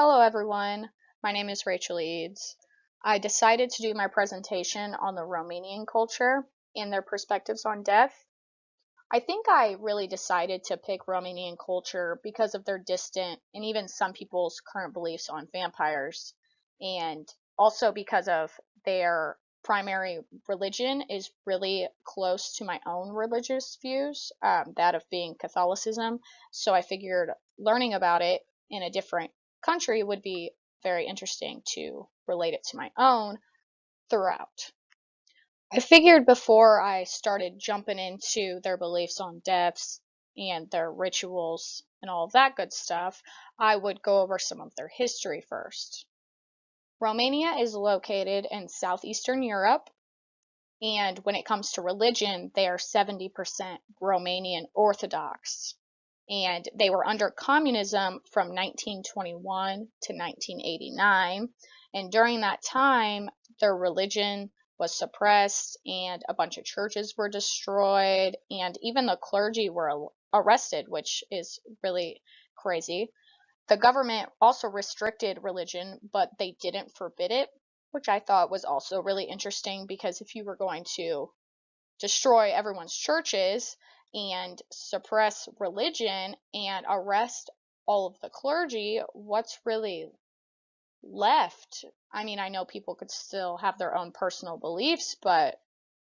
Hello everyone, my name is Rachel Eads. I decided to do my presentation on the Romanian culture and their perspectives on death. I think I really decided to pick Romanian culture because of their distant and even some people's current beliefs on vampires, and also because of their primary religion is really close to my own religious views, that of being Catholicism. So I figured learning about it in a different country would be very interesting to relate it to my own throughout. I figured before I started jumping into their beliefs on deaths and their rituals and all of that good stuff, I would go over some of their history first. Romania is located in southeastern Europe, and when it comes to religion, they are 70% Romanian Orthodox. And they were under communism from 1921 to 1989. And during that time, their religion was suppressed, and a bunch of churches were destroyed, and even the clergy were arrested, which is really crazy. The government also restricted religion, but they didn't forbid it, which I thought was also really interesting because if you were going to destroy everyone's churches and suppress religion and arrest all of the clergy, what's really left? I mean, I know people could still have their own personal beliefs, but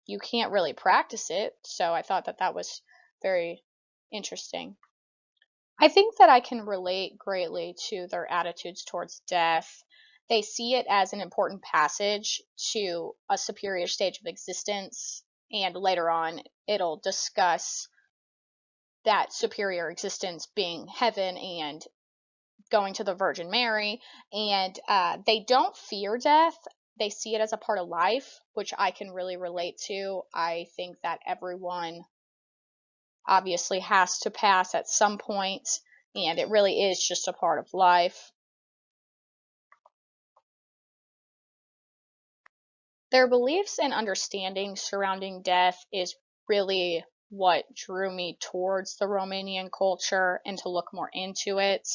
you can't really practice it. So I thought that that was very interesting. I think that I can relate greatly to their attitudes towards death. They see it as an important passage to a superior stage of existence, and later on, it'll discuss that superior existence being heaven and going to the Virgin Mary. And they don't fear death, they see it as a part of life, which I can really relate to. I think that everyone obviously has to pass at some point, and it really is just a part of life. Their beliefs and understanding surrounding death is really what drew me towards the Romanian culture and to look more into it.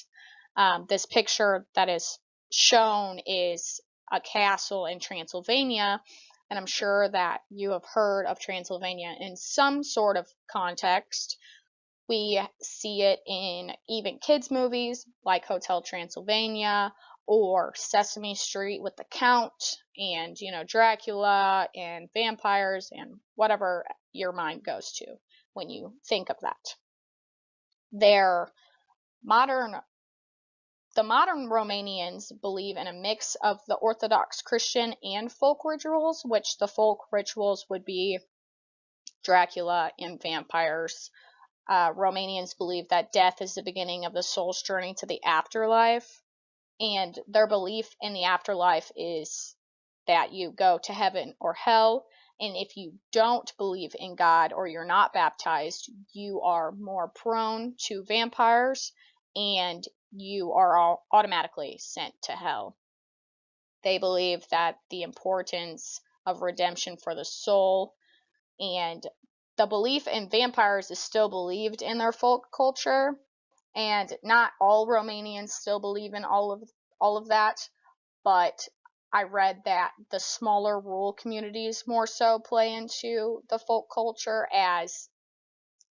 This picture that is shown is a castle in Transylvania, and I'm sure that you have heard of Transylvania in some sort of context. We see it in even kids' movies like Hotel Transylvania or Sesame Street with the Count and, Dracula and vampires and whatever your mind goes to when you think of that. Their modern the modern Romanians believe in a mix of the Orthodox Christian and folk rituals, which the folk rituals would be Dracula and vampires. Romanians believe that death is the beginning of the soul's journey to the afterlife, and their belief in the afterlife is that you go to heaven or hell. And if you don't believe in God or you're not baptized, you are more prone to vampires and you are all automatically sent to hell. They believe that the importance of redemption for the soul and the belief in vampires is still believed in their folk culture, and not all Romanians still believe in all of that, but I read that the smaller rural communities more so play into the folk culture as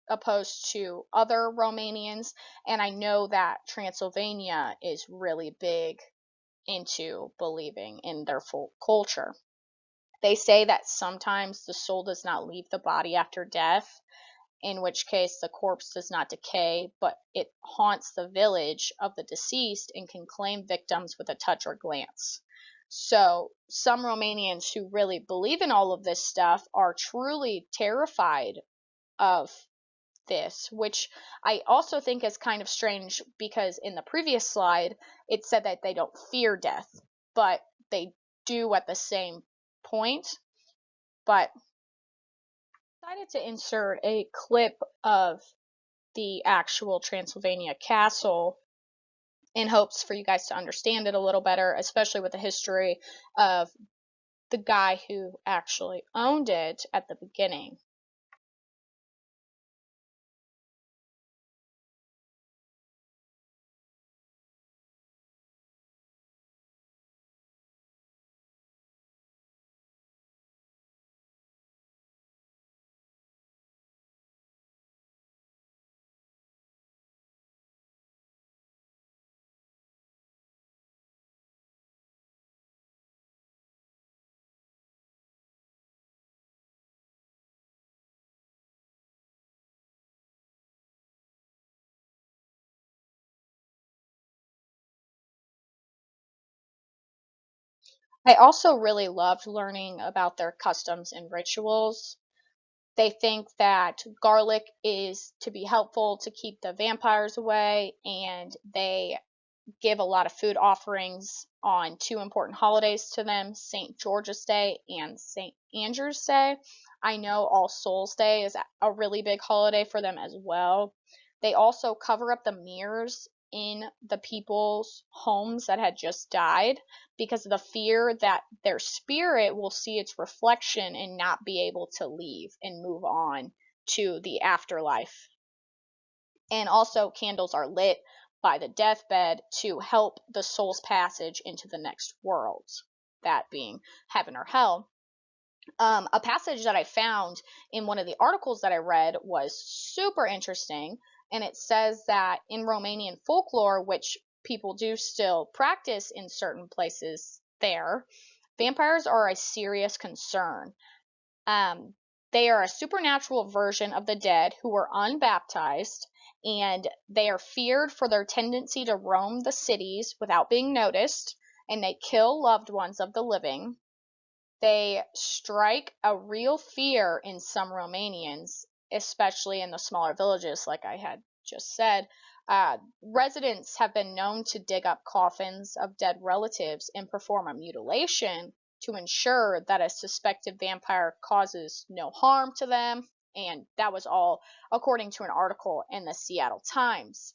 opposed to other Romanians, and I know that Transylvania is really big into believing in their folk culture. They say that sometimes the soul does not leave the body after death, in which case the corpse does not decay, but it haunts the village of the deceased and can claim victims with a touch or glance. So, some Romanians who really believe in all of this stuff are truly terrified of this, which I also think is kind of strange because in the previous slide it said that they don't fear death, but they do at the same point. But I decided to insert a clip of the actual Transylvania castle in hopes for you guys to understand it a little better, especially with the history of the guy who actually owned it at the beginning. I also really loved learning about their customs and rituals. They think that garlic is to be helpful to keep the vampires away, and they give a lot of food offerings on two important holidays to them, St. George's Day and St. Andrew's Day. I know All Souls Day is a really big holiday for them as well. They also cover up the mirrors in the people's homes that had just died because of the fear that their spirit will see its reflection and not be able to leave and move on to the afterlife. And also, candles are lit by the deathbed to help the soul's passage into the next world, that being heaven or hell. A passage that I found in one of the articles that I read was super interesting, and it says that in Romanian folklore, which people do still practice in certain places there, vampires are a serious concern. Um, they are a supernatural version of the dead who were unbaptized, and they are feared for their tendency to roam the cities without being noticed, and they kill loved ones of the living. They strike a real fear in some Romanians, especially in the smaller villages, like I had just said. Residents have been known to dig up coffins of dead relatives and perform a mutilation to ensure that a suspected vampire causes no harm to them. And that was all according to an article in the Seattle Times.